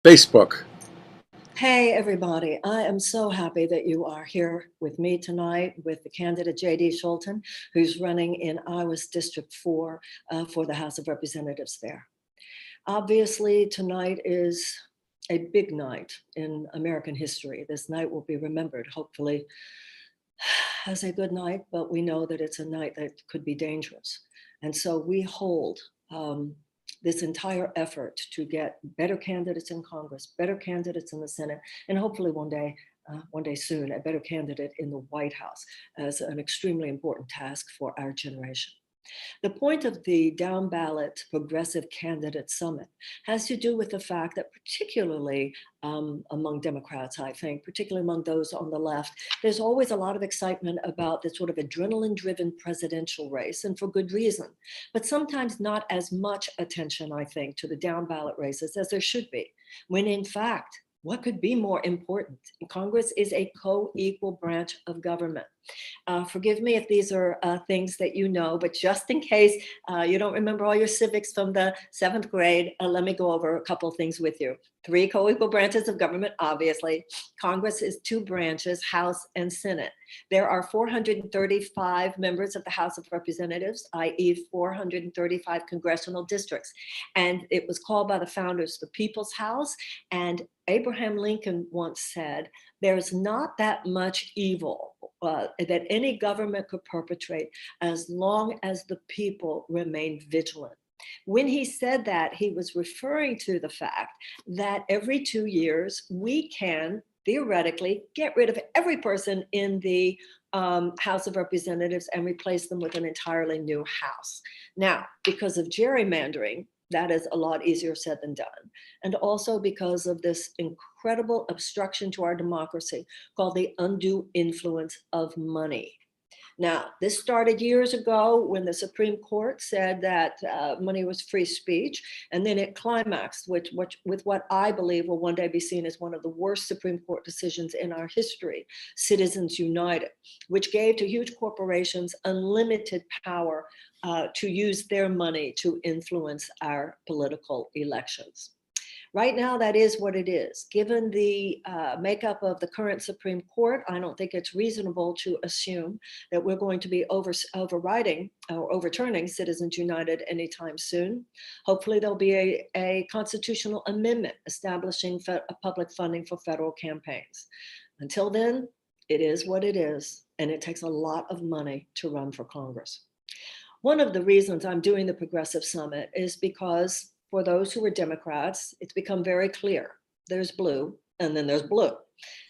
Facebook. Hey, everybody. I am so happy that you are here with me tonight with the candidate J.D. Scholten, who's running in Iowa's District 4 for the House of Representatives there. Obviously, tonight is a big night in American history. This night will be remembered, hopefully, as a good night, but we know that it's a night that could be dangerous. And so we hold this entire effort to get better candidates in Congress, better candidates in the Senate, and hopefully one day soon, a better candidate in the White House as an extremely important task for our generation. The point of the Down-Ballot Progressive Candidate Summit has to do with the fact that particularly among Democrats, I think, particularly among those on the left, there's always a lot of excitement about this sort of adrenaline-driven presidential race, and for good reason, but sometimes not as much attention, I think, to the down-ballot races as there should be, when in fact, what could be more important? Congress is a co-equal branch of government. Forgive me if these are things that you know, but just in case you don't remember all your civics from the 7th grade, let me go over a couple of things with you. 3 co-equal branches of government, obviously. Congress is 2 branches, House and Senate. There are 435 members of the House of Representatives, i.e. 435 congressional districts. And it was called by the founders the People's House. And Abraham Lincoln once said, there's not that much evil that any government could perpetrate as long as the people remain vigilant. When he said that, he was referring to the fact that every 2 years, we can theoretically get rid of every person in the House of Representatives and replace them with an entirely new House. Now, because of gerrymandering, that is a lot easier said than done. And also because of this incredible obstruction to our democracy called the undue influence of money. Now, this started years ago when the Supreme Court said that money was free speech, and then it climaxed with what I believe will one day be seen as one of the worst Supreme Court decisions in our history, Citizens United, which gave to huge corporations unlimited power to use their money to influence our political elections. Right now, that is what it is. Given the makeup of the current Supreme Court, I don't think it's reasonable to assume that we're going to be overriding or overturning Citizens United anytime soon. Hopefully, there'll be a constitutional amendment establishing public funding for federal campaigns. Until then, it is what it is, and it takes a lot of money to run for Congress. One of the reasons I'm doing the Progressive Summit is because for those who are Democrats, it's become very clear. There's blue, and then there's blue.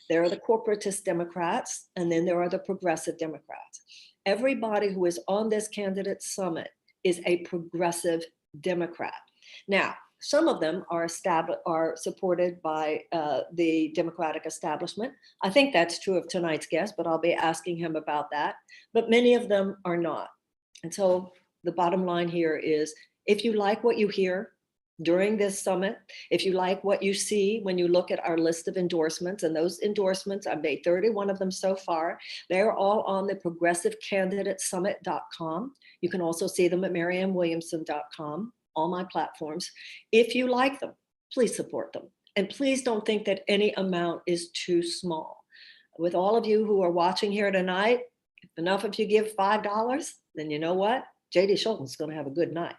There are the corporatist Democrats, and then there are the progressive Democrats. Everybody who is on this candidate summit is a progressive Democrat. Now, some of them are supported by the Democratic establishment. I think that's true of tonight's guest, but I'll be asking him about that. But many of them are not. And so the bottom line here is, if you like what you hear during this summit, if you like what you see when you look at our list of endorsements, and those endorsements, I've made 31 of them so far, they're all on the progressivecandidatesummit.com. You can also see them at mariannewilliamson.com, all my platforms. If you like them, please support them. And please don't think that any amount is too small. With all of you who are watching here tonight, if enough of you give $5, then you know what? J.D. Scholten's going to have a good night.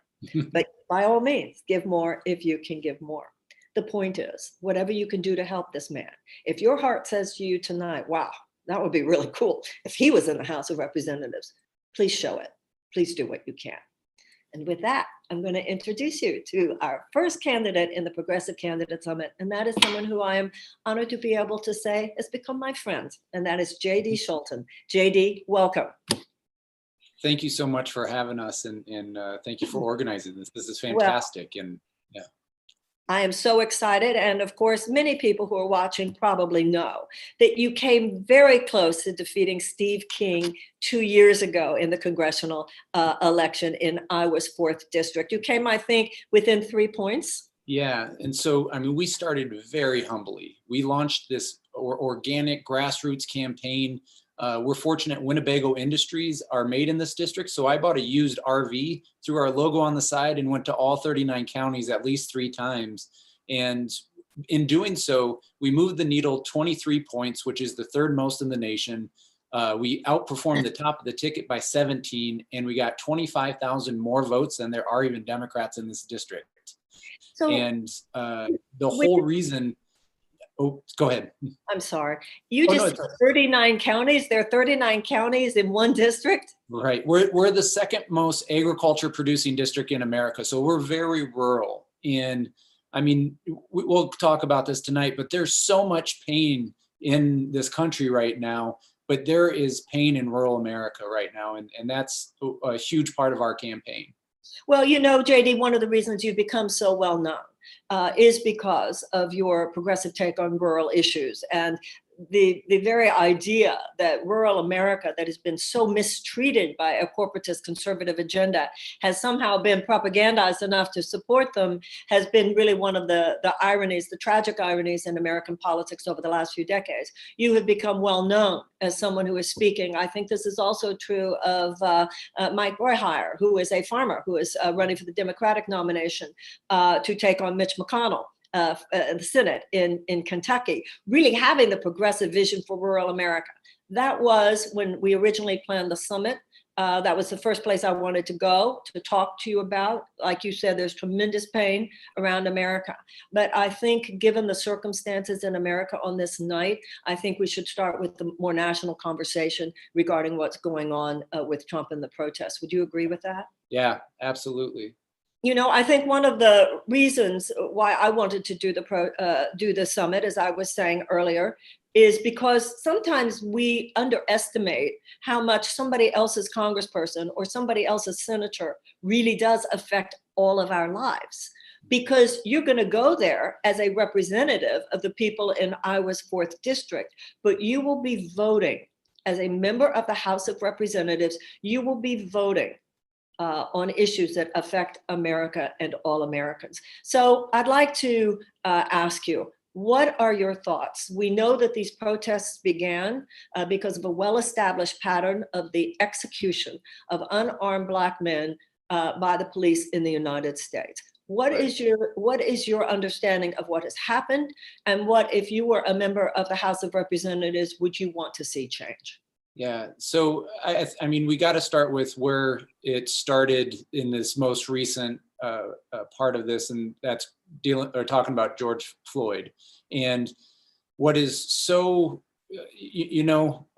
But by all means, give more if you can give more. The point is, whatever you can do to help this man. If your heart says to you tonight, wow, that would be really cool if he was in the House of Representatives, please show it. Please do what you can. And with that, I'm going to introduce you to our first candidate in the Progressive Candidate Summit, and that is someone who I am honored to be able to say has become my friend, and that is J.D. Scholten. J.D., welcome. Thank you so much for having us, and thank you for organizing this. This is fantastic. Well, I am so excited. And of course, many people who are watching probably know that you came very close to defeating Steve King 2 years ago in the congressional election in Iowa's 4th district. You came, I think, within 3 points. Yeah. And so, I mean, we started very humbly. We launched this organic grassroots campaign. We're fortunate Winnebago Industries are made in this district. So I bought a used RV, threw our logo on the side, and went to all 39 counties at least 3 times. And in doing so, we moved the needle 23 points, which is the third most in the nation. We outperformed the top of the ticket by 17, and we got 25,000 more votes than there are even Democrats in this district. So and the whole reason, oh, go ahead. I'm sorry. You Oh, just no, said 39 counties. There are 39 counties in one district? Right. We're the second most agriculture producing district in America. So we're very rural. And I mean, we'll talk about this tonight, but there's so much pain in this country right now. But there is pain in rural America right now. And that's a huge part of our campaign. Well, you know, JD, one of the reasons you've become so well known is because of your progressive take on rural issues and the very idea that rural America, that has been so mistreated by a corporatist conservative agenda, has somehow been propagandized enough to support them, has been really one of the ironies, the tragic ironies in American politics over the last few decades. You have become well known as someone who is speaking. I think this is also true of Mike Royhire, who is a farmer who is running for the Democratic nomination to take on Mitch McConnell. The Senate in Kentucky, really having the progressive vision for rural America. That was when we originally planned the summit. That was the first place I wanted to go to talk to you about. Like you said, there's tremendous pain around America. But I think given the circumstances in America on this night, I think we should start with the more national conversation regarding what's going on with Trump and the protests. Would you agree with that? Yeah, absolutely. You know, I think one of the reasons why I wanted to do the summit, as I was saying earlier, is because sometimes we underestimate how much somebody else's congressperson or somebody else's senator really does affect all of our lives. Because you're going to go there as a representative of the people in Iowa's 4th district, but you will be voting as a member of the House of Representatives. You will be voting on issues that affect America and all Americans. So I'd like to ask you, what are your thoughts? We know that these protests began because of a well-established pattern of the execution of unarmed Black men by the police in the United States. What is your understanding of what has happened? And what, if you were a member of the House of Representatives, would you want to see change? Yeah, so I mean, we got to start with where it started in this most recent part of this, and that's talking about George Floyd. And what is so,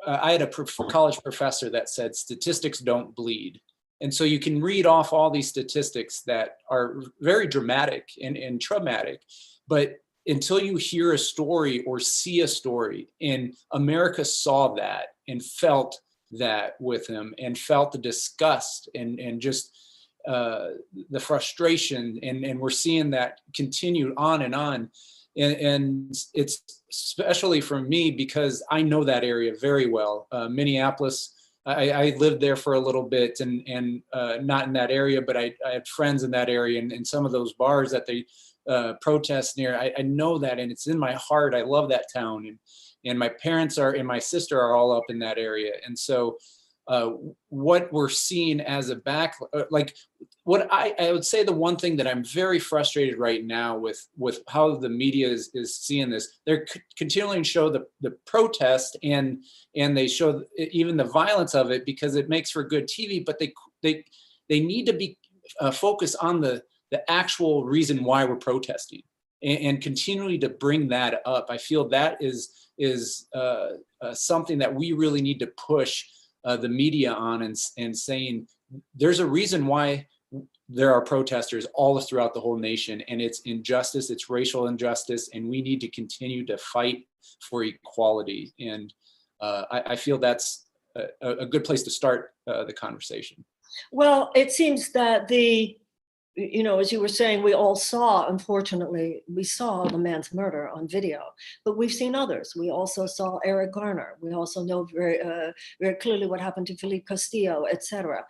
I had a college professor that said statistics don't bleed. And so you can read off all these statistics that are very dramatic and traumatic, but until you hear a story or see a story, and America saw that and felt that with him and felt the disgust and just the frustration, and we're seeing that continue on and on. And it's especially for me because I know that area very well. Minneapolis, I lived there for a little bit and not in that area, but I had friends in that area, and some of those bars that they protest near. I know that, and it's in my heart. I love that town, and my parents and my sister are all up in that area. And so what we're seeing as a what I would say, the one thing that I'm very frustrated right now with how the media is seeing this, they're continuing to show the protest and they show even the violence of it because it makes for good TV, but they need to be focused on the actual reason why we're protesting and continually to bring that up. I feel that is something that we really need to push the media on and saying there's a reason why there are protesters all throughout the whole nation, and it's injustice, it's racial injustice, and we need to continue to fight for equality. And I feel that's a good place to start the conversation. Well, it seems that as you were saying, we all saw, unfortunately, we saw the man's murder on video, but we've seen others. We also saw Eric Garner. We also know very, very clearly what happened to Felipe Castillo, et cetera.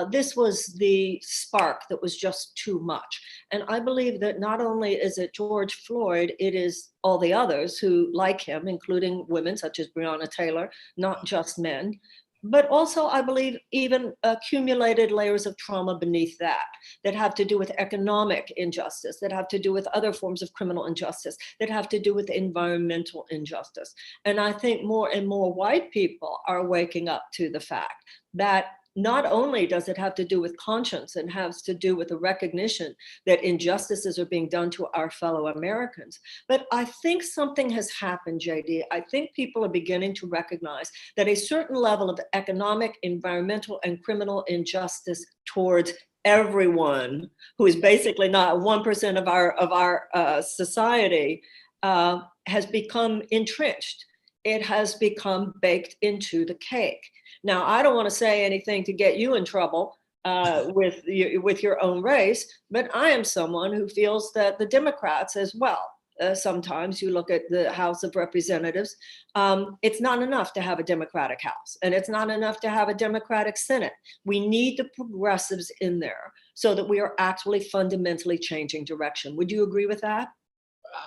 This was the spark that was just too much. And I believe that not only is it George Floyd, it is all the others who, like him, including women such as Breonna Taylor, not just men, but also I believe even accumulated layers of trauma beneath that have to do with economic injustice, that have to do with other forms of criminal injustice, that have to do with environmental injustice. And I think more and more white people are waking up to the fact that not only does it have to do with conscience and has to do with the recognition that injustices are being done to our fellow Americans, but I think something has happened, JD. I think people are beginning to recognize that a certain level of economic, environmental, and criminal injustice towards everyone who is basically not 1% of our society has become entrenched. It has become baked into the cake. Now, I don't want to say anything to get you in trouble with your own race, but I am someone who feels that the Democrats as well. Sometimes you look at the House of Representatives, it's not enough to have a Democratic House, and it's not enough to have a Democratic Senate. We need the progressives in there so that we are actually fundamentally changing direction. Would you agree with that?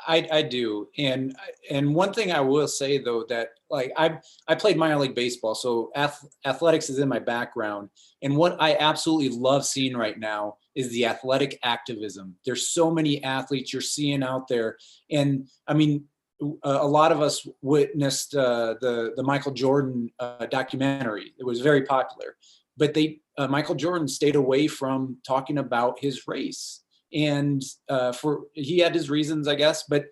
I do. And one thing I will say though, that like I played minor league baseball, so athletics is in my background. And what I absolutely love seeing right now is the athletic activism. There's so many athletes you're seeing out there. And I mean, a lot of us witnessed the Michael Jordan documentary. It was very popular, but Michael Jordan stayed away from talking about his race. And he had his reasons, I guess, but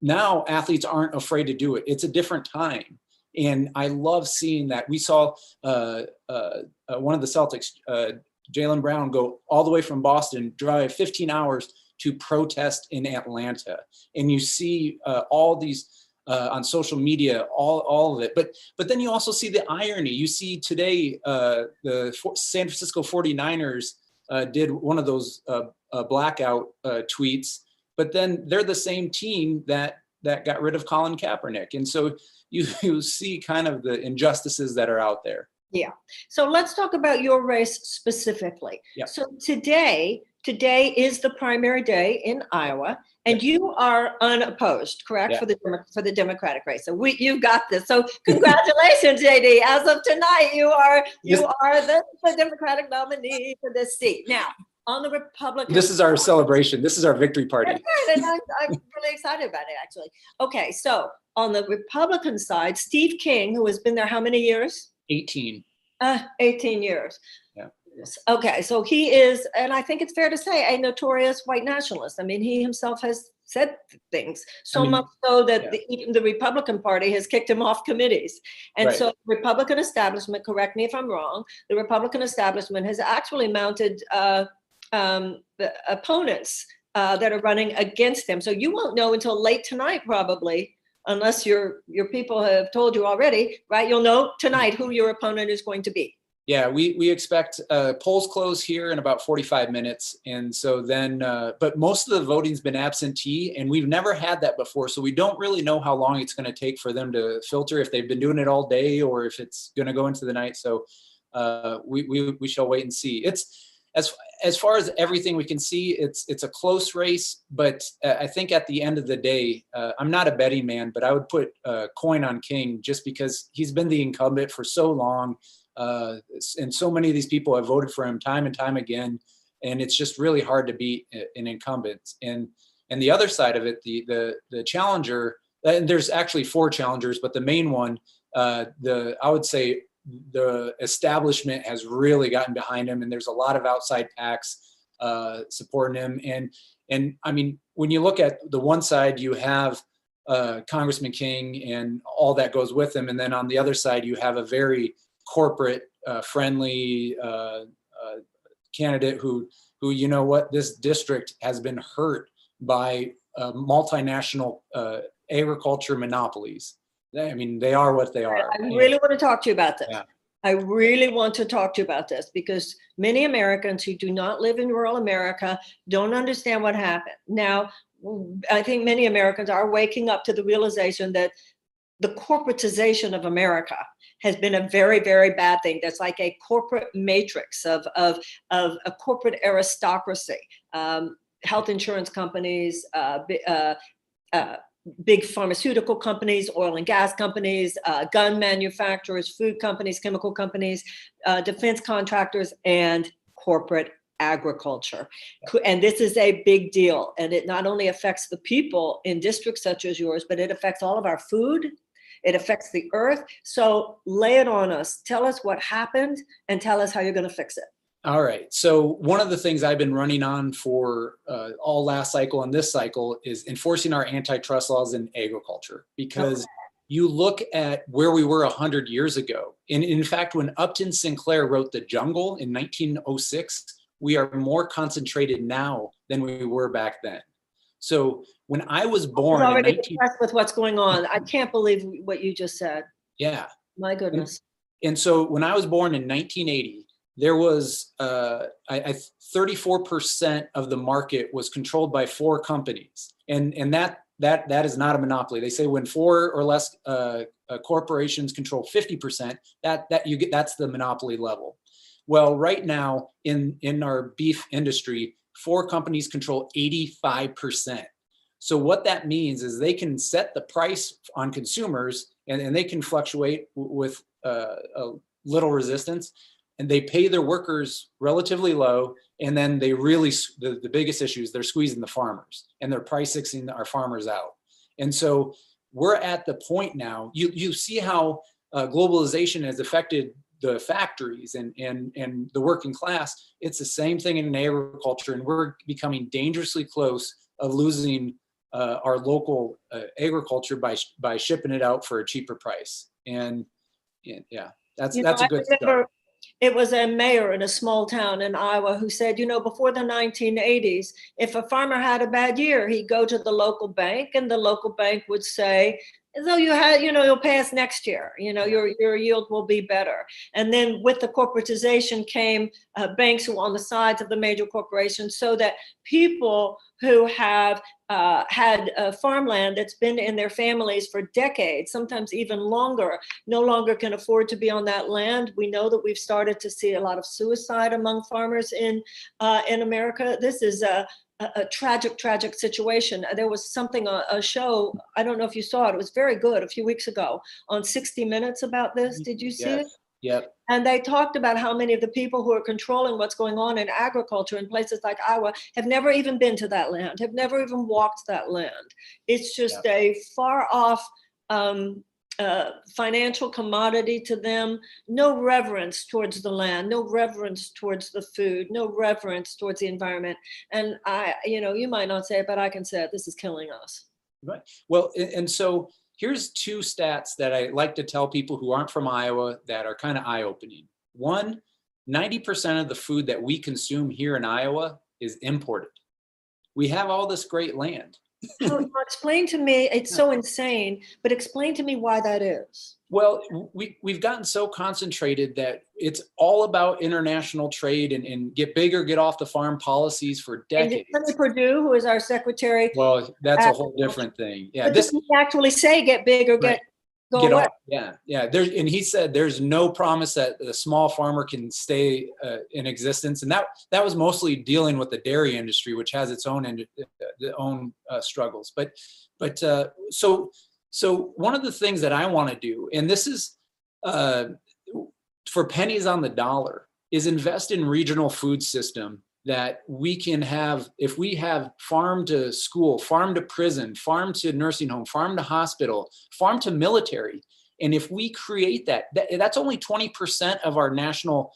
now athletes aren't afraid to do it. It's a different time. And I love seeing that. We saw one of the Celtics, Jaylen Brown, go all the way from Boston, drive 15 hours to protest in Atlanta. And you see all these on social media, all of it. But then you also see the irony. You see today the San Francisco 49ers did one of those blackout tweets, but then they're the same team that got rid of Colin Kaepernick. And so you see kind of the injustices that are out there. Yeah. So let's talk about your race specifically. Yeah. So today is the primary day in Iowa, and you are unopposed, correct? Yeah. For the Democratic race. So you've got this. So congratulations, JD. As of tonight, you are the Democratic nominee for this seat. Now, on the Republican. This is our celebration. This is our victory party. That's right, and I'm really excited about it, actually. Okay, so on the Republican side, Steve King, who has been there how many years? 18. 18 years. Yeah. Okay, so he is, and I think it's fair to say, a notorious white nationalist. I mean, he himself has said things much so that even the Republican Party has kicked him off committees. And right. So the Republican establishment, correct me if I'm wrong, the Republican establishment has actually mounted the opponents that are running against him. So you won't know until late tonight, probably, unless your people have told you already, right? You'll know tonight who your opponent is going to be. Yeah, we expect polls close here in about 45 minutes. And so then, but most of the voting's been absentee, and we've never had that before. So we don't really know how long it's going to take for them to filter, if they've been doing it all day or if it's going to go into the night. So we shall wait and see. It's as far as everything we can see, it's a close race, but I think at the end of the day, I'm not a betting man, but I would put a coin on King just because he's been the incumbent for so long. And so many of these people have voted for him time and time again, and it's just really hard to beat an incumbent. And the other side of it, the challenger, and there's actually 4 challengers, but the main one, I would say the establishment has really gotten behind him, and there's a lot of outside PACs supporting him. And I mean, when you look at the one side, you have Congressman King and all that goes with him, and then on the other side, you have a very corporate friendly candidate who you know what, this district has been hurt by multinational agriculture monopolies. I mean, they are what they are. I really want to talk to you about this. Yeah. I really want to talk to you about this because many Americans who do not live in rural America don't understand what happened. Now, I think many Americans are waking up to the realization that the corporatization of America has been a very, very bad thing. That's like a corporate matrix of a corporate aristocracy, health insurance companies, big pharmaceutical companies, oil and gas companies, gun manufacturers, food companies, chemical companies, defense contractors, and corporate agriculture. And this is a big deal. And it not only affects the people in districts such as yours, but it affects all of our food. It affects the earth. So lay it on us. Tell us what happened and tell us how you're going to fix it. All right. So one of the things I've been running on for all last cycle and this cycle is enforcing our antitrust laws in agriculture, because you look at where we were 100 years ago. And in fact, when Upton Sinclair wrote The Jungle in 1906, we are more concentrated now than we were back then. So when I was born, I'm already impressed with what's going on. I can't believe what you just said. Yeah. My goodness. And so when I was born in 1980, there was 34% of the market was controlled by 4 companies, and that is not a monopoly. They say when 4 or less corporations control 50%, that's the monopoly level. Well, right now in our beef industry, 4 companies control 85%. So what that means is they can set the price on consumers, and they can fluctuate with a little resistance. And they pay their workers relatively low, and then they really, the biggest issue is they're squeezing the farmers, and they're price fixing our farmers out. And so we're at the point now, you see how globalization has affected the factories and the working class. It's the same thing in agriculture, and we're becoming dangerously close of losing our local agriculture by shipping it out for a cheaper price. And yeah, that's a good start. It was a mayor in a small town in Iowa who said, before the 1980s, if a farmer had a bad year, he'd go to the local bank, and the local bank would say, though you had, you'll pay us next year, your yield will be better. And then with the corporatization came banks who were on the sides of the major corporations, so that people who have had farmland that's been in their families for decades, sometimes even longer, no longer can afford to be on that land. We know that we've started to see a lot of suicide among farmers in America. This is a tragic situation. There was a show, I don't know if you saw it, it was very good a few weeks ago on 60 Minutes about this. Did you see it? Yep. And they talked about how many of the people who are controlling what's going on in agriculture in places like Iowa have never even been to that land, have never even walked that land. It's just a far off financial commodity to them, no reverence towards the land, no reverence towards the food, no reverence towards the environment. And you might not say it, but I can say it, this is killing us. Right. Well, and so here's 2 stats that I like to tell people who aren't from Iowa that are kind of eye-opening. 1, 90% of the food that we consume here in Iowa is imported. We have all this great land. So explain to me, it's so insane, but explain to me why that is. Well, we've gotten so concentrated that it's all about international trade and get bigger, get off the farm policies for decades. And Senator Perdue, who is our secretary. Well, that's a whole different thing. Yeah, but this actually say get bigger, go away. Off. Yeah. And he said there's no promise that the small farmer can stay in existence, and that was mostly dealing with the dairy industry, which has its own struggles. But so one of the things that I want to do, and this is for pennies on the dollar, is invest in regional food system that we can have. If we have farm to school, farm to prison, farm to nursing home, farm to hospital, farm to military, and if we create that's only 20% of our national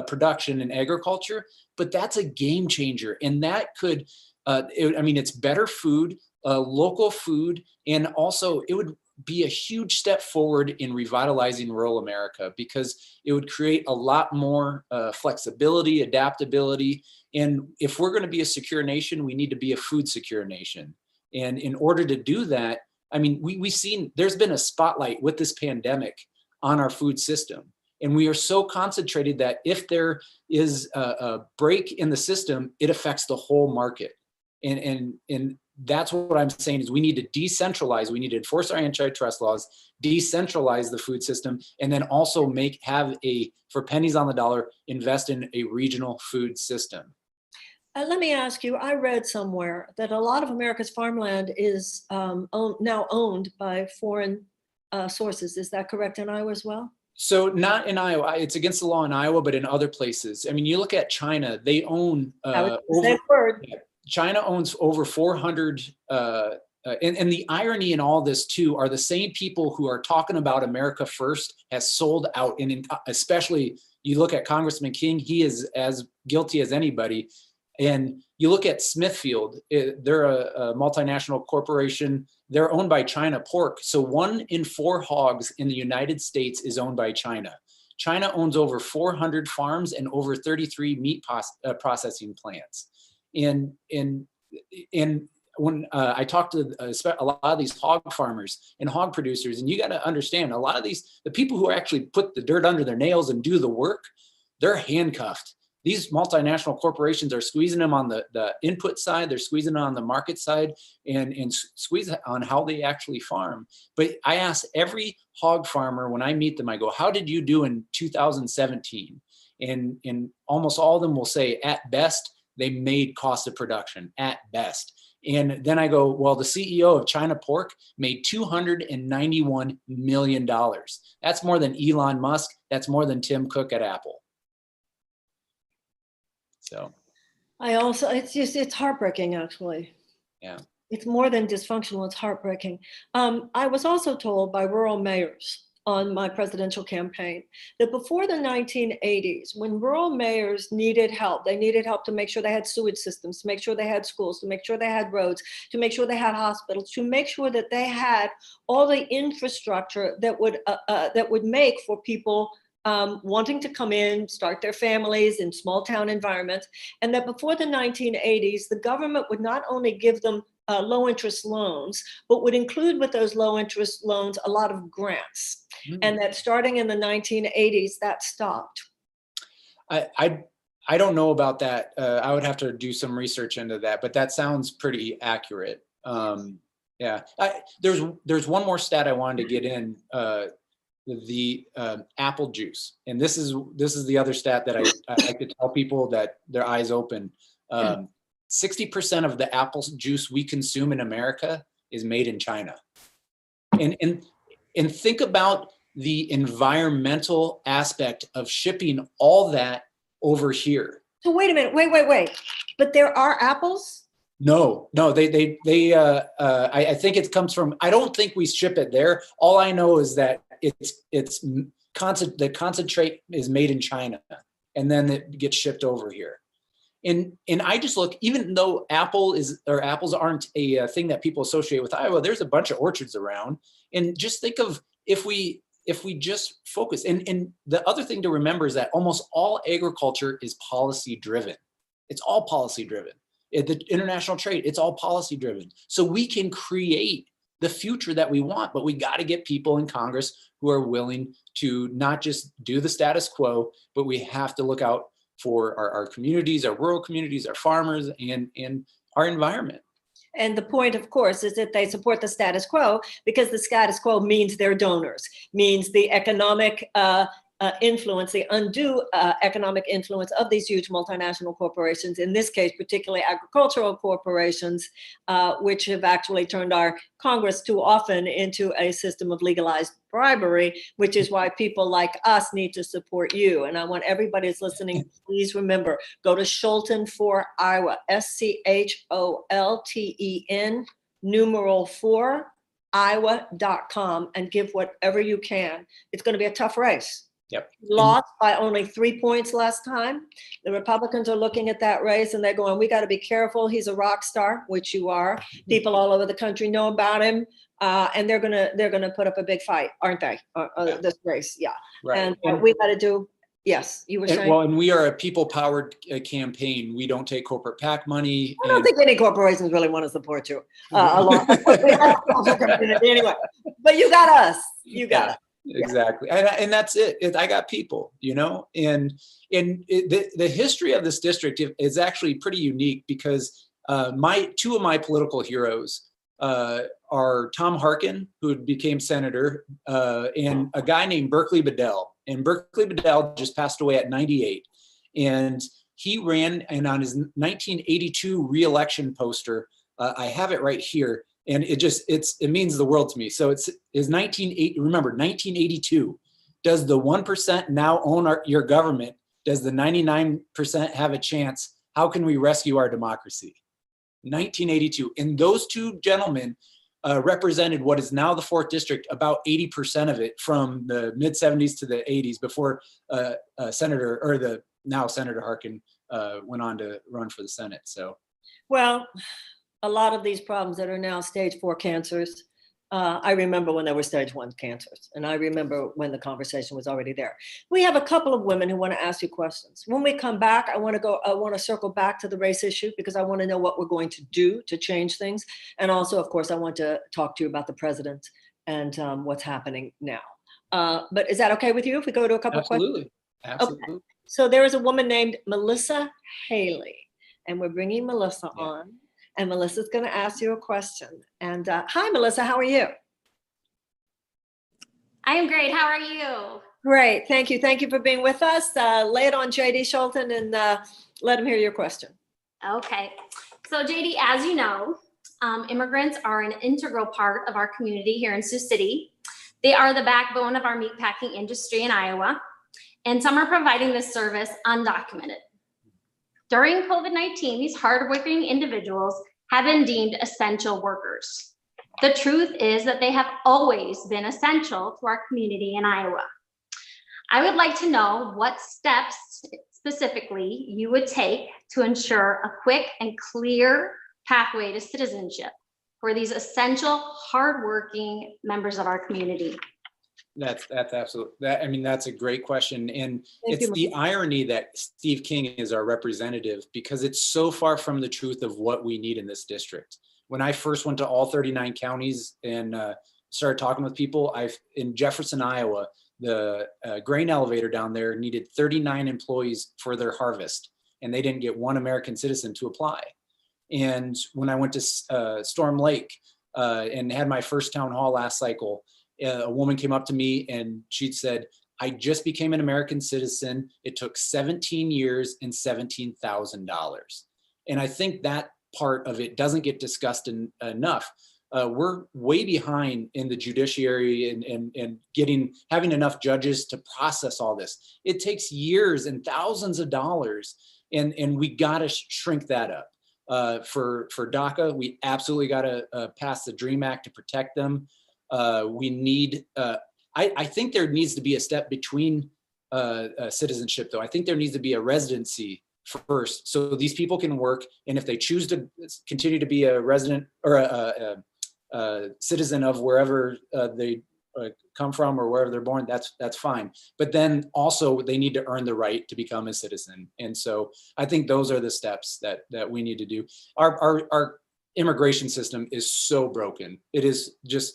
production in agriculture, but that's a game changer. And that could, it's better food, local food, and also it would be a huge step forward in revitalizing rural America, because it would create a lot more flexibility, adaptability. And if we're going to be a secure nation, we need to be a food secure nation. And in order to do that, we've seen there's been a spotlight with this pandemic on our food system. And we are so concentrated that if there is a break in the system, it affects the whole market. And that's what I'm saying is we need to decentralize. We need to enforce our antitrust laws, decentralize the food system, and then also for pennies on the dollar, invest in a regional food system. Let me ask you, I read somewhere that a lot of America's farmland is now owned by foreign sources. Is that correct in Iowa as well? So not in Iowa. It's against the law in Iowa, but in other places. I mean, you look at China, they own China owns over 400. And the irony in all this too are the same people who are talking about America first has sold out. And especially you look at Congressman King, he is as guilty as anybody. And you look at Smithfield, they're a multinational corporation. They're owned by China Pork. So 1 in 4 hogs in the United States is owned by China. China owns over 400 farms and over 33 meat processing plants. And when I talk to a lot of these hog farmers and hog producers, and you got to understand, a lot of the people who actually put the dirt under their nails and do the work, they're handcuffed. These multinational corporations are squeezing them on the input side, they're squeezing it on the market side, and squeeze on how they actually farm. But I ask every hog farmer when I meet them, I go, how did you do in 2017? And almost all of them will say, at best, they made cost of production, at best. And then I go, well, the CEO of China Pork made $291 million. That's more than Elon Musk. That's more than Tim Cook at Apple. So it's heartbreaking, actually. Yeah. It's more than dysfunctional, it's heartbreaking. I was also told by rural mayors on my presidential campaign that before the 1980s, when rural mayors needed help, they needed help to make sure they had sewage systems, to make sure they had schools, to make sure they had roads, to make sure they had hospitals, to make sure that they had all the infrastructure that would make for people wanting to come in, start their families in small town environments, and that before the 1980s, the government would not only give them low interest loans, but would include with those low interest loans a lot of grants. And that starting in the 1980s, that stopped. I don't know about that. I would have to do some research into that, but that sounds pretty accurate. Yeah, there's one more stat I wanted to get in. The apple juice, and this is the other stat that I like to tell people that their eyes open. 60% of the apple juice we consume in America is made in China, and think about the environmental aspect of shipping all that over here. So wait a minute, wait, but there are apples? No, I think it comes from, I don't think we ship it there. All I know is that the concentrate is made in China, and then it gets shipped over here. And I just look, even though apples aren't a thing that people associate with Iowa, there's a bunch of orchards around. And just think of if we just focus. And the other thing to remember is that almost all agriculture is policy driven. It's all policy driven. The international trade, it's all policy driven. So we can create the future that we want, but we got to get people in Congress who are willing to not just do the status quo, but we have to look out for our communities, our rural communities, our farmers, and our environment. And the point, of course, is that they support the status quo because the status quo means their donors, means the economic influence, the undue economic influence of these huge multinational corporations, in this case, particularly agricultural corporations, which have actually turned our Congress too often into a system of legalized bribery, which is why people like us need to support you. And I want everybody who's listening, please remember, go to Scholten for Iowa, SCHOLTEN, numeral 4, Iowa.com, and give whatever you can. It's going to be a tough race. Yep. Lost by only 3 points last time. The Republicans are looking at that race and they're going, we got to be careful. He's a rock star, which you are. People all over the country know about him. And they're gonna put up a big fight, aren't they? This race, yeah. Right. And we got to do. Yes, you were saying. Well, and we are a people-powered campaign. We don't take corporate PAC money. I don't think any corporations really want to support you. Anyway, but you got us. You got us. Exactly. And that's it. I got people, and the history of this district is actually pretty unique because two of my political heroes are Tom Harkin, who became senator, and a guy named Berkeley Bedell. And Berkeley Bedell just passed away at 98. And He ran, and on his 1982 reelection poster, I have it right here, and it means the world to me. So it's his 1982. Does the 1% now own your government? Does the 99% have a chance? How can we rescue our democracy? 1982. And those two gentlemen represented what is now the 4th District, about 80% of it from the mid 70s to the 80s before the now Senator Harkin went on to run for the Senate. So, well, a lot of these problems that are now stage 4 cancers, I remember when they were stage 1 cancers, and I remember when the conversation was already there. We have a couple of women who want to ask you questions. When we come back, I want to circle back to the race issue, because I want to know what we're going to do to change things. And also, of course, I want to talk to you about the president and what's happening now. But is that okay with you if we go to a couple of questions? Absolutely. Okay. So there is a woman named Melissa Haley, and we're bringing Melissa on. And Melissa's going to ask you a question. And hi, Melissa, how are you? I am great. How are you? Great. Thank you. Thank you for being with us. Lay it on JD Scholten and let him hear your question. Okay. So JD, as you know, immigrants are an integral part of our community here in Sioux City. They are the backbone of our meatpacking industry in Iowa, and some are providing this service undocumented. During COVID-19, these hardworking individuals have been deemed essential workers. The truth is that they have always been essential to our community in Iowa. I would like to know what steps specifically you would take to ensure a quick and clear pathway to citizenship for these essential, hardworking members of our community. That's absolutely, I mean, that's a great question. And Thank it's you. the irony that Steve King is our representative, because it's so far from the truth of what we need in this district. When I first went to all 39 counties and started talking with people, in Jefferson, Iowa, the grain elevator down there needed 39 employees for their harvest, and they didn't get one American citizen to apply. And when I went to Storm Lake and had my first town hall last cycle, a woman came up to me and she said, I just became an American citizen. It took 17 years and $17,000. And I think that part of it doesn't get discussed enough. We're way behind in the judiciary and having enough judges to process all this. It takes years and thousands of dollars, and we got to shrink that up. For DACA, we absolutely got to pass the DREAM Act to protect them. We need, I think there needs to be a step between citizenship, though. I think there needs to be a residency first, so these people can work. And if they choose to continue to be a resident or a citizen of wherever they come from or wherever they're born, that's fine. But then also they need to earn the right to become a citizen. And so I think those are the steps that we need to do. Our immigration system is so broken. It is just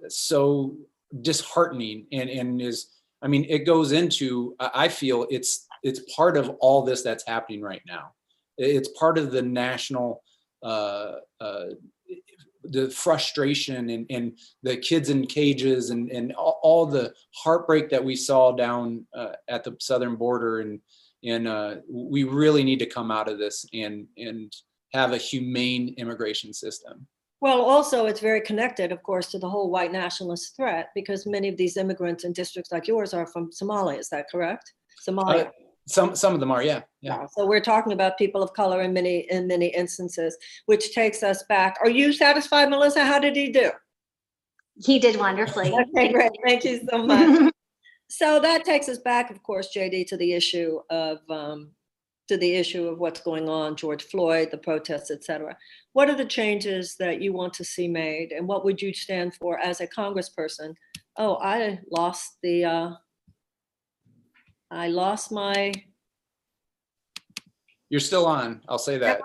so disheartening, and it goes into, I feel it's part of all this that's happening right now. It's part of the national, the frustration and the kids in cages and all the heartbreak that we saw down at the southern border. And we really need to come out of this and have a humane immigration system. Well, also, it's very connected, of course, to the whole white nationalist threat, because many of these immigrants in districts like yours are from Somalia. Is that correct? Somalia. Some of them are, yeah. So we're talking about people of color in many instances, which takes us back. Are you satisfied, Melissa? How did he do? He did wonderfully. Okay, great. Thank you so much. So that takes us back, of course, JD, to the issue of what's going on, George Floyd, the protests, et cetera. What are the changes that you want to see made, and what would you stand for as a congressperson? Oh, I lost my. You're still on. I'll say that.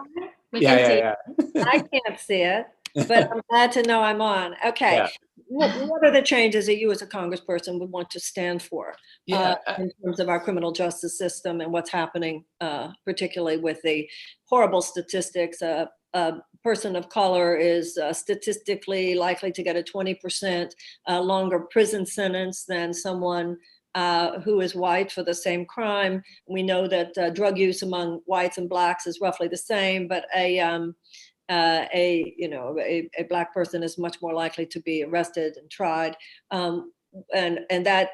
Yeah. I can't see it, but I'm glad to know I'm on. Okay. Yeah. What are the changes that you as a congressperson would want to stand for in terms of our criminal justice system and what's happening, particularly with the horrible statistics? A person of color is statistically likely to get a 20% longer prison sentence than someone who is white for the same crime. We know that drug use among whites and blacks is roughly the same, but a black person is much more likely to be arrested and tried, and that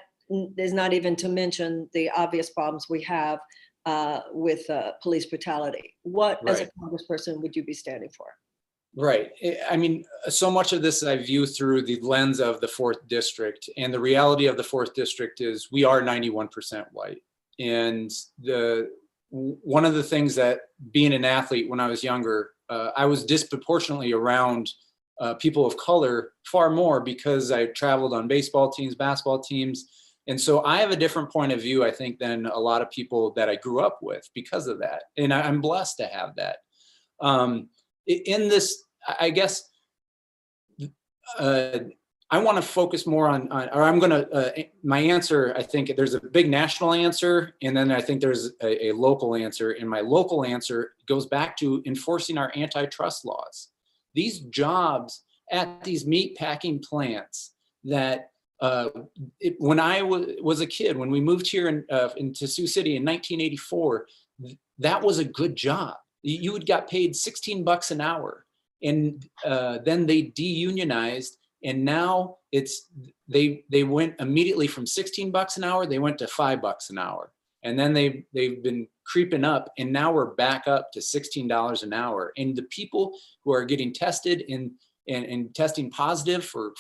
is not even to mention the obvious problems we have with police brutality. What, as a congressperson, would you be standing for? Right. I mean, so much of this I view through the lens of the 4th District, and the reality of the 4th District is we are 91% white. And one of the things that, being an athlete when I was younger, I was disproportionately around people of color far more because I traveled on baseball teams, basketball teams. And so I have a different point of view, I think, than a lot of people that I grew up with because of that. And I'm blessed to have that. In this, I guess, I want to focus more on or I'm going to, my answer, I think there's a big national answer, and then I think there's a local answer. And my local answer goes back to enforcing our antitrust laws. These jobs at these meat packing plants that, when I was a kid, when we moved here into Sioux City in 1984, that was a good job. You got paid $16 an hour, and then they deunionized, and now they went immediately from $16 an hour, they went to $5 an hour, and then they've been creeping up, and now we're back up to $16 an hour. And the people who are getting tested and testing positive for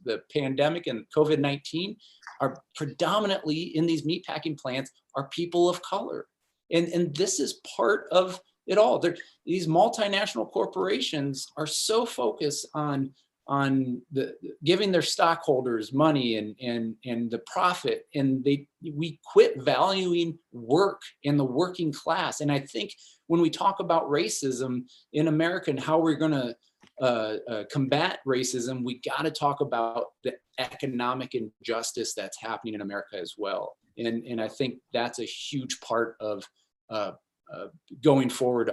the pandemic and COVID-19 are predominantly in these meatpacking plants are people of color, and this is part of it all. These multinational corporations are so focused on giving their stockholders money and the profit, and we quit valuing work and the working class. And I think when we talk about racism in America and how we're going to combat racism, we got to talk about the economic injustice that's happening in America as well. And I think that's a huge part of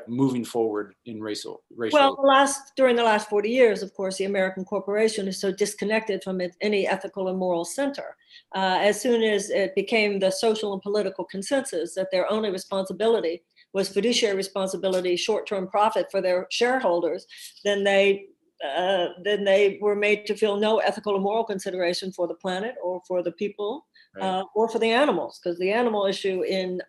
moving forward in racial. Well, during the last 40 years, of course, the American corporation is so disconnected from any ethical and moral center. As soon as it became the social and political consensus that their only responsibility was fiduciary responsibility, short-term profit for their shareholders, then they were made to feel no ethical or moral consideration for the planet or for the people. Right. Or for the animals, because the animal issue and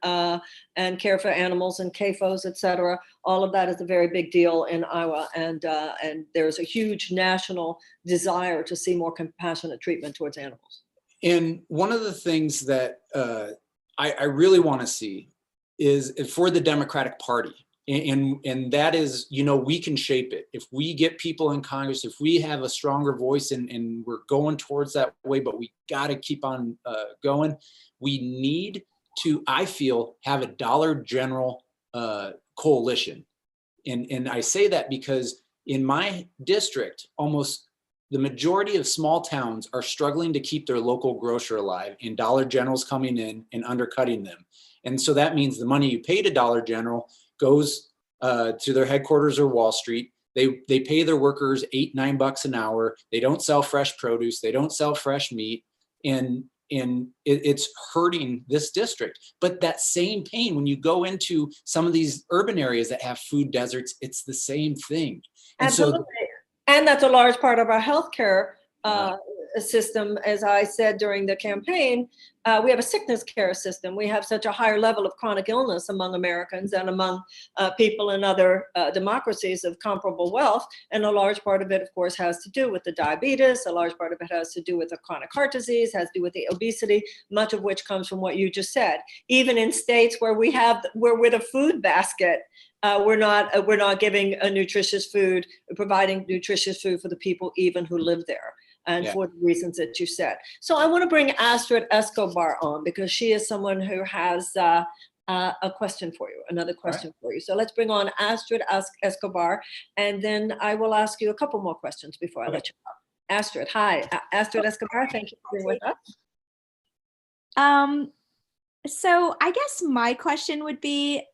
care for animals and CAFOs, et cetera, all of that is a very big deal in Iowa, and there's a huge national desire to see more compassionate treatment towards animals. And one of the things that I really want to see is for the Democratic Party. And that is, we can shape it. If we get people in Congress, if we have a stronger voice and we're going towards that way, but we got to keep on going. We need to, I feel, have a Dollar General coalition. And I say that because in my district, almost the majority of small towns are struggling to keep their local grocer alive, and Dollar General's coming in and undercutting them. And so that means the money you pay to Dollar General goes to their headquarters or Wall Street. They pay their workers $8-9 an hour. They don't sell fresh produce. They don't sell fresh meat, and it's hurting this district. But that same pain, when you go into some of these urban areas that have food deserts, it's the same thing. And absolutely, and that's a large part of our healthcare system. As I said during the campaign, we have a sickness care system. We have such a higher level of chronic illness among Americans and among people in other democracies of comparable wealth. And a large part of it, of course, has to do with the diabetes. A large part of it has to do with the chronic heart disease, has to do with the obesity, much of which comes from what you just said. Even in states where we're with a food basket, we're not giving a nutritious food, providing nutritious food for the people even who live there. And for the reasons that you said. So I want to bring Astrid Escobar on, because she is someone who has a question for you, another question for you. So let's bring on Astrid Escobar, and then I will ask you a couple more questions before I let you go. Astrid, hi. Astrid Escobar, thank you for being with us. So I guess my question would be,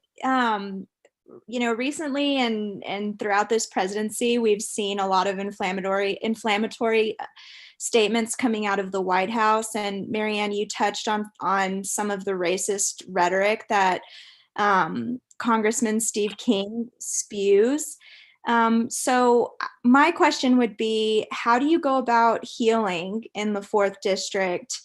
recently and throughout this presidency, we've seen a lot of inflammatory statements coming out of the White House. And Marianne, you touched on some of the racist rhetoric that Congressman Steve King spews. So my question would be, how do you go about healing in the 4th district?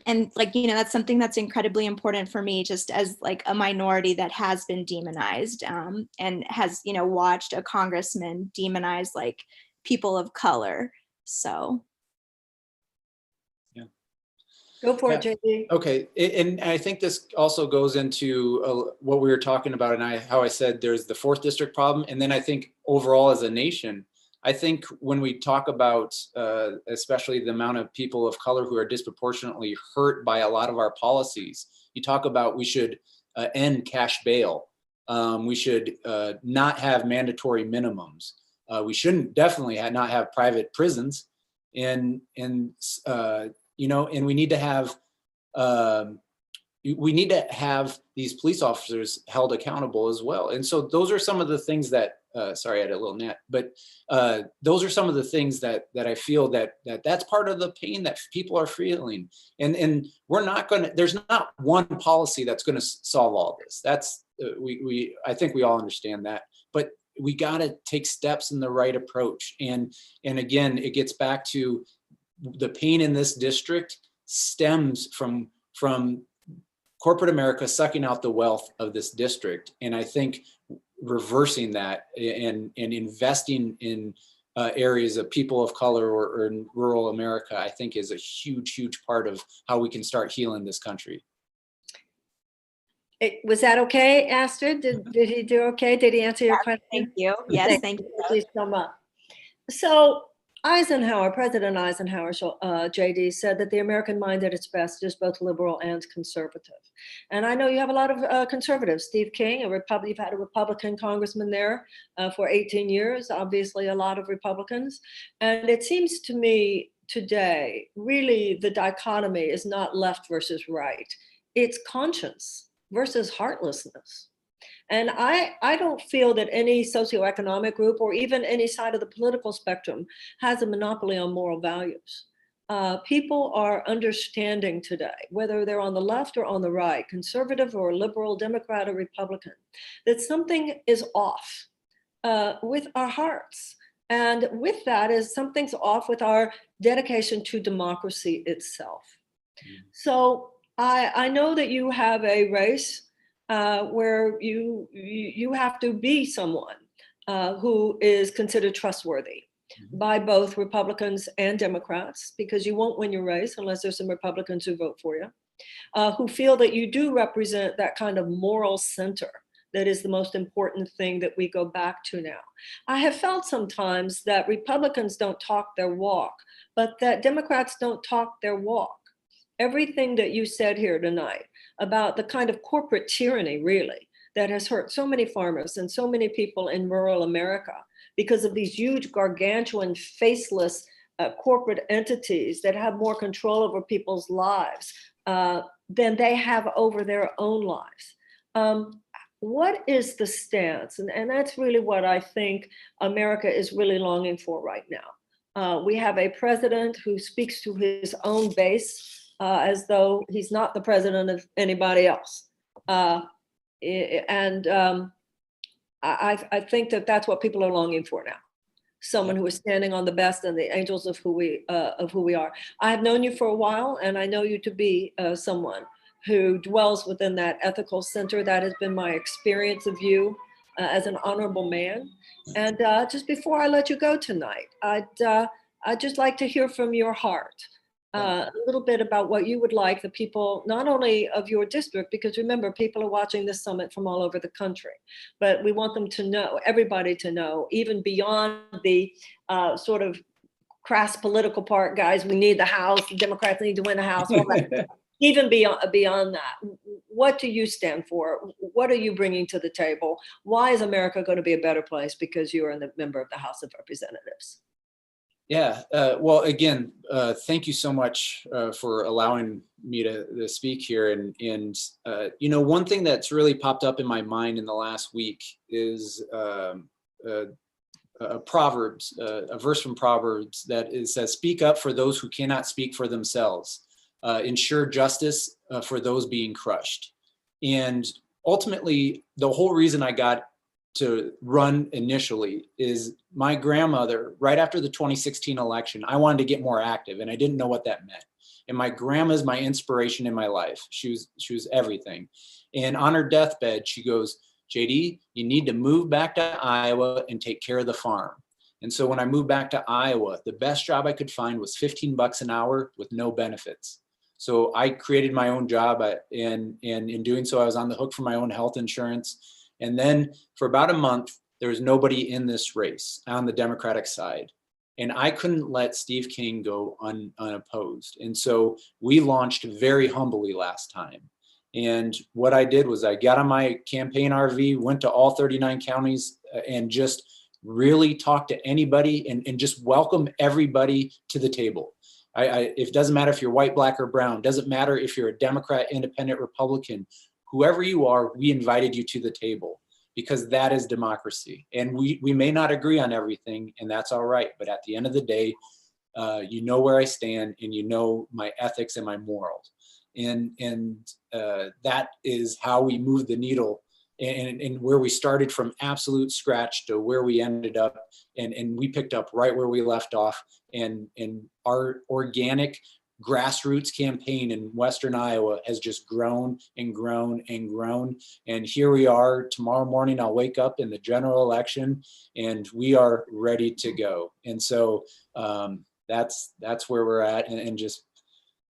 And like, that's something that's incredibly important for me, just as like a minority that has been demonized, and has, watched a congressman demonize like people of color. So. Go for it, JD. Okay, and I think this also goes into what we were talking about, and how I said there's the 4th district problem, and then I think overall as a nation, I think when we talk about especially the amount of people of color who are disproportionately hurt by a lot of our policies, you talk about we should end cash bail, we should not have mandatory minimums, we shouldn't definitely not have private prisons, and we need to have these police officers held accountable as well. And so those are some of the things that, sorry, I had a little net, but those are some of the things that I feel that's part of the pain that people are feeling. And we're not going to, there's not one policy that's going to solve all this. That's, I think we all understand that, but we got to take steps in the right approach. And again, it gets back to the pain in this district stems from corporate America sucking out the wealth of this district. And I think reversing that and investing in areas of people of color or in rural America, I think is a huge, huge part of how we can start healing this country. Was that okay, Astrid? Did he do okay? Did he answer your question? Thank you. Yes, thank you. Please sum up. So President Eisenhower, JD, said that the American mind at its best is both liberal and conservative. And I know you have a lot of conservatives. Steve King, you've had a Republican congressman there for 18 years, obviously a lot of Republicans. And it seems to me today, really the dichotomy is not left versus right. It's conscience versus heartlessness. And I don't feel that any socioeconomic group or even any side of the political spectrum has a monopoly on moral values. People are understanding today, whether they're on the left or on the right, conservative or liberal, Democrat or Republican, that something is off with our hearts. And with that is something's off with our dedication to democracy itself. So I know that you have a race where you have to be someone who is considered trustworthy by both Republicans and Democrats, because you won't win your race unless there's some Republicans who vote for you, who feel that you do represent that kind of moral center that is the most important thing that we go back to now. I have felt sometimes that Republicans don't talk their walk, but that Democrats don't talk their walk. Everything that you said here tonight about the kind of corporate tyranny, really, that has hurt so many farmers and so many people in rural America because of these huge, gargantuan, faceless corporate entities that have more control over people's lives than they have over their own lives. What is the stance? And that's really what I think America is really longing for right now. We have a president who speaks to his own base as though he's not the president of anybody else. I think that that's what people are longing for now. Someone who is standing on the best and the angels of who we are. I have known you for a while, and I know you to be someone who dwells within that ethical center. That has been my experience of you as an honorable man. And just before I let you go tonight, I'd just like to hear from your heart. A little bit about what you would like the people, not only of your district, because remember, people are watching this summit from all over the country, but we want them to know, everybody to know, even beyond the sort of crass political part, guys, we need the House, the Democrats need to win the House, all that. Even beyond that, what do you stand for? What are you bringing to the table? Why is America going to be a better place because you are a member of the House of Representatives? Yeah, well, again, thank you so much for allowing me to speak here. And one thing that's really popped up in my mind in the last week is a verse from Proverbs that says, "Speak up for those who cannot speak for themselves. Ensure justice for those being crushed." And ultimately, the whole reason I got to run initially is my grandmother, right after the 2016 election, I wanted to get more active and I didn't know what that meant. And my grandma's my inspiration in my life. She was everything. And on her deathbed, she goes, "JD, you need to move back to Iowa and take care of the farm." And so when I moved back to Iowa, the best job I could find was $15 an hour with no benefits. So I created my own job, and in doing so, I was on the hook for my own health insurance. And then for about a month, there was nobody in this race on the Democratic side. And I couldn't let Steve King go unopposed. And so we launched very humbly last time. And what I did was I got on my campaign RV, went to all 39 counties, and just really talked to anybody and just welcome everybody to the table. It doesn't matter if you're white, black, or brown. Doesn't matter if you're a Democrat, independent, Republican. Whoever you are, we invited you to the table, because that is democracy. And we may not agree on everything, and that's all right. But at the end of the day, you know where I stand, and you know my ethics and my morals. And that is how we move the needle, and where we started from absolute scratch to where we ended up. And we picked up right where we left off. And our organic grassroots campaign in Western Iowa has just grown and grown and grown. And here we are. Tomorrow morning, I'll wake up in the general election and we are ready to go. And so that's where we're at, and just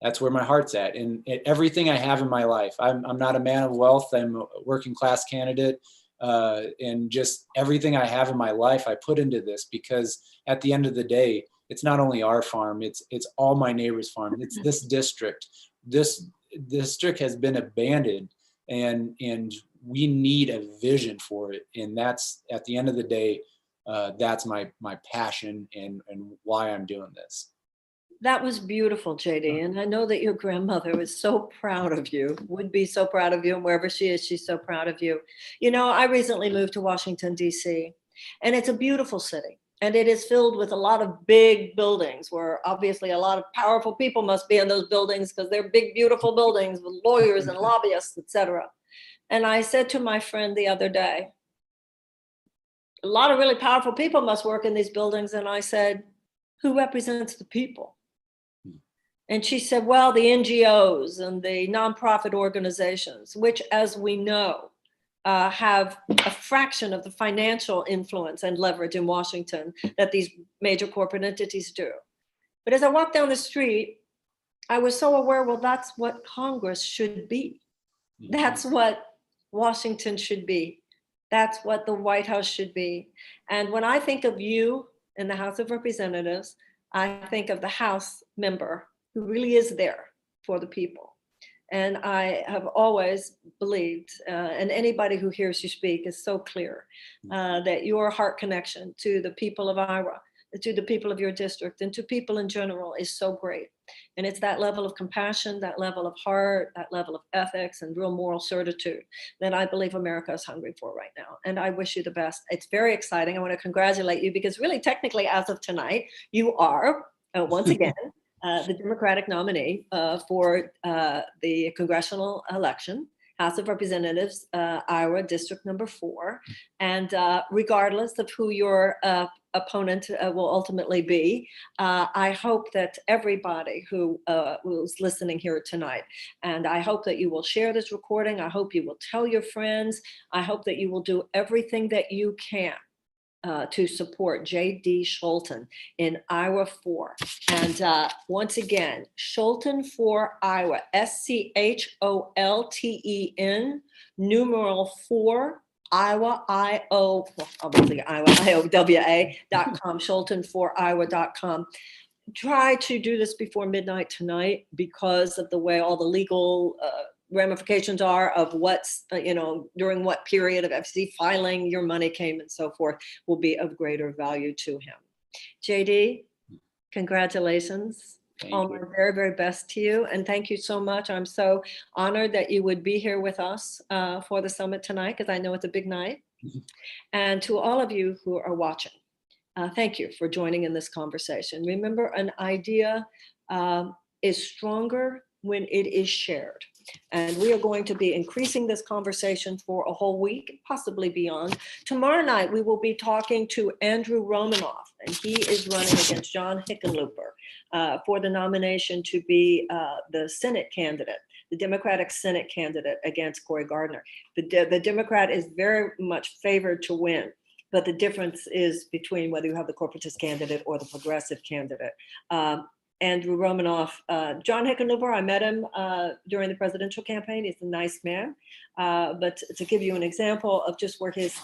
that's where my heart's at. And everything I have in my life, I'm not a man of wealth. I'm a working class candidate. And just everything I have in my life, I put into this, because at the end of the day, it's not only our farm, it's all my neighbors' farm. It's this district. This district has been abandoned, and we need a vision for it. And that's, at the end of the day, that's my passion and why I'm doing this. That was beautiful, JD. And I know that your grandmother was so proud of you, would be so proud of you. And wherever she is, she's so proud of you. You know, I recently moved to Washington, D.C., and it's a beautiful city. And it is filled with a lot of big buildings where obviously a lot of powerful people must be in those buildings, because they're big, beautiful buildings with lawyers and lobbyists, etc. And I said to my friend the other day, a lot of really powerful people must work in these buildings. And I said, who represents the people? And she said, well, the NGOs and the nonprofit organizations, which, as we know, have a fraction of the financial influence and leverage in Washington that these major corporate entities do. But as I walked down the street, I was so aware, well, that's what Congress should be. That's what Washington should be. That's what the White House should be. And when I think of you in the House of Representatives, I think of the House member who really is there for the people. And I have always believed, and anybody who hears you speak is so clear, that your heart connection to the people of Iowa, to the people of your district, and to people in general is so great. And it's that level of compassion, that level of heart, that level of ethics and real moral certitude that I believe America is hungry for right now. And I wish you the best. It's very exciting. I want to congratulate you, because really, technically, as of tonight, you are, once again, the Democratic nominee for the congressional election, House of Representatives, Iowa District number 4. And regardless of who your opponent will ultimately be, I hope that everybody who's listening here tonight, and I hope that you will share this recording. I hope you will tell your friends. I hope that you will do everything that you can to support J.D. Scholten in Iowa 4. And once again, Scholten for Iowa, SCHOLTEN, numeral 4, Iowa, obviously Iowa, IOWA.com, ScholtenforIowa.com. Try to do this before midnight tonight, because of the way all the legal ramifications are of what's, during what period of FCC filing your money came and so forth, will be of greater value to him. JD, congratulations. All my very, very best to you. And thank you so much. I'm so honored that you would be here with us for the summit tonight, because I know it's a big night. And to all of you who are watching, thank you for joining in this conversation. Remember, an idea is stronger when it is shared. And we are going to be increasing this conversation for a whole week, possibly beyond. Tomorrow night, we will be talking to Andrew Romanoff, and he is running against John Hickenlooper for the nomination to be the Senate candidate, the Democratic Senate candidate against Cory Gardner. The Democrat is very much favored to win, but the difference is between whether you have the corporatist candidate or the progressive candidate. Andrew Romanoff, John Hickenlooper, I met him during the presidential campaign. He's a nice man. But to give you an example of just where his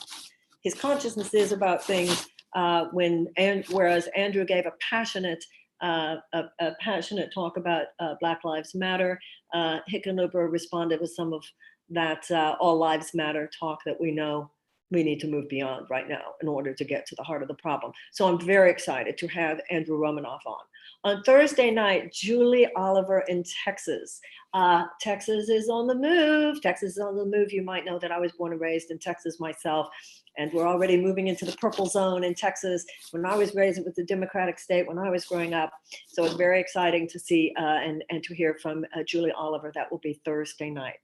consciousness is about things, whereas Andrew gave a passionate talk about Black Lives Matter, Hickenlooper responded with some of that all lives matter talk that we know we need to move beyond right now in order to get to the heart of the problem. So I'm very excited to have Andrew Romanoff on. On Thursday night, Julie Oliver in Texas. Texas is on the move. Texas is on the move. You might know that I was born and raised in Texas myself, and we're already moving into the purple zone in Texas. When I was raised, it was a Democratic state when I was growing up. So it's very exciting to see and to hear from Julie Oliver. That will be Thursday night.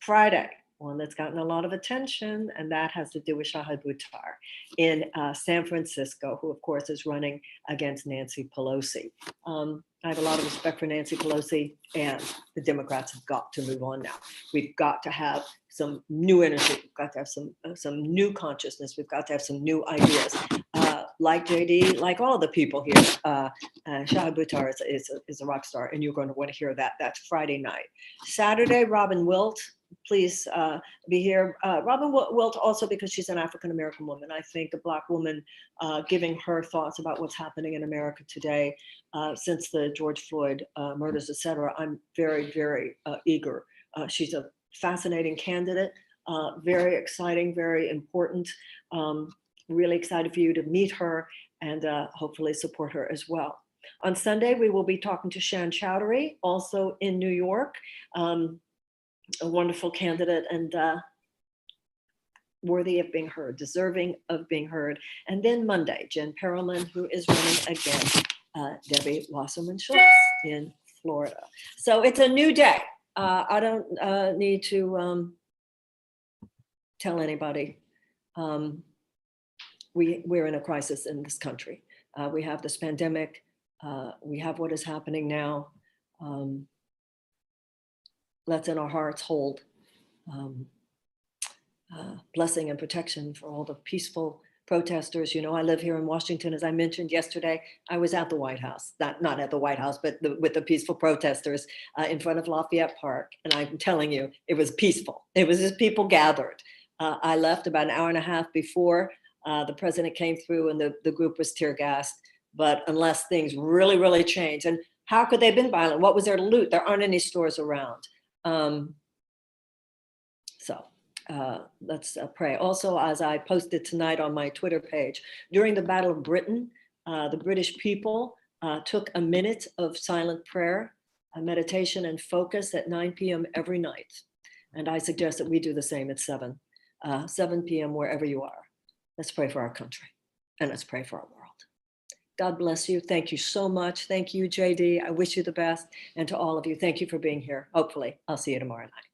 Friday, one that's gotten a lot of attention, and that has to do with Shahid Buttar in San Francisco, who of course is running against Nancy Pelosi. I have a lot of respect for Nancy Pelosi, and the Democrats have got to move on now. We've got to have some new energy. We've got to have some new consciousness. We've got to have some new ideas. Like JD, like all the people here, Shahid Buttar is a rock star, and you're going to want to hear that. That's Friday night. Saturday, Robin Wilt. Please be here. Robin Wilt also because she's an African-American woman. I think a Black woman giving her thoughts about what's happening in America today since the George Floyd murders, et cetera. I'm very, very eager. She's a fascinating candidate, very exciting, very important. Really excited for you to meet her and hopefully support her as well. On Sunday, we will be talking to Shan Chowdhury, also in New York. A wonderful candidate and worthy of being heard, deserving of being heard. And then Monday, Jen Perelman, who is running against Debbie Wasserman Schultz in Florida. So it's a new day. I don't need to tell anybody. We're in a crisis in this country. We have this pandemic. We have what is happening now. Let's in our hearts hold blessing and protection for all the peaceful protesters. You know, I live here in Washington. As I mentioned yesterday, I was at the White House, not at the White House, but with the peaceful protesters in front of Lafayette Park. And I'm telling you, it was peaceful. It was just people gathered. I left about an hour and a half before the president came through and the group was tear gassed. But unless things really, really change, and how could they have been violent? What was there to loot? There aren't any stores around. Let's pray. Also, as I posted tonight on my Twitter page, during the Battle of Britain, the British people took a minute of silent prayer, a meditation and focus at 9 p.m. every night. And I suggest that we do the same at 7 p.m. wherever you are. Let's pray for our country and let's pray for our world. God bless you. Thank you so much. Thank you, JD. I wish you the best. And to all of you, thank you for being here. Hopefully, I'll see you tomorrow night.